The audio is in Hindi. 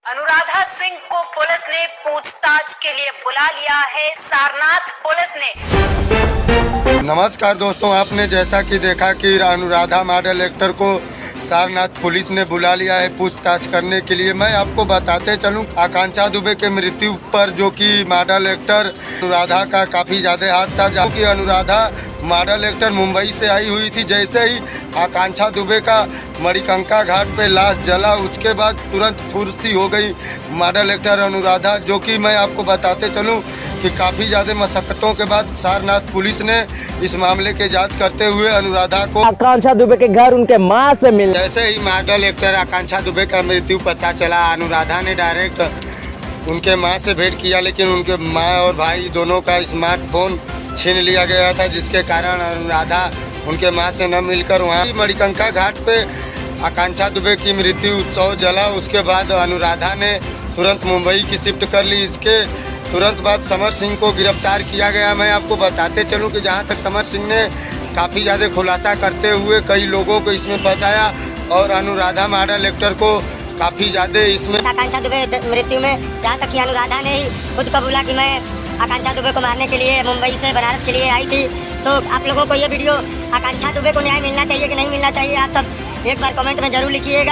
अनुराधा सिंह को पुलिस ने पूछताछ के लिए बुला लिया है। सारनाथ पुलिस ने। नमस्कार दोस्तों, आपने जैसा कि देखा कि अनुराधा मॉडल एक्टर को सारनाथ पुलिस ने बुला लिया है पूछताछ करने के लिए। मैं आपको बताते चलूं, आकांक्षा दुबे के मृत्यु पर जो कि मॉडल एक्टर अनुराधा का काफ़ी ज़्यादा हाथ था, जो कि अनुराधा मॉडल एक्टर मुंबई से आई हुई थी। जैसे ही आकांक्षा दुबे का मणिकंका घाट पे लाश जला, उसके बाद तुरंत फुर्सी हो गई मॉडल एक्टर अनुराधा, जो कि मैं आपको बताते चलूं कि काफ़ी ज़्यादा मशक्क़तों के बाद सारनाथ पुलिस ने इस मामले के जांच करते हुए अनुराधा को आकांक्षा दुबे के घर उनके मां से मिले। जैसे ही मॉडल एक्टर आकांक्षा दुबे का मृत्यु पता चला, अनुराधा ने डायरेक्ट उनके मां से भेंट किया, लेकिन उनके मां और भाई दोनों का स्मार्टफोन छीन लिया गया था, जिसके कारण अनुराधा उनके मां से न मिलकर वहाँ मणिकंका घाट पे आकांक्षा दुबे की मृत्यु उत्सव जला। उसके बाद अनुराधा ने तुरंत मुंबई की शिफ्ट कर ली। इसके तुरंत बाद समर सिंह को गिरफ्तार किया गया। मैं आपको बताते चलूं कि जहां तक समर सिंह ने काफ़ी ज़्यादा खुलासा करते हुए कई लोगों को इसमें फंसाया और अनुराधा मॉडल एक्टर को काफ़ी ज़्यादा इसमें आकांक्षा दुबे मृत्यु में जहाँ तक कि अनुराधा ने ही खुद कबूला कि मैं आकांक्षा दुबे को मारने के लिए मुंबई से बनारस के लिए आई थी। तो आप लोगों को ये वीडियो आकांक्षा दुबे को न्याय मिलना चाहिए कि नहीं मिलना चाहिए, आप सब एक बार कमेंट में जरूर लिखिएगा।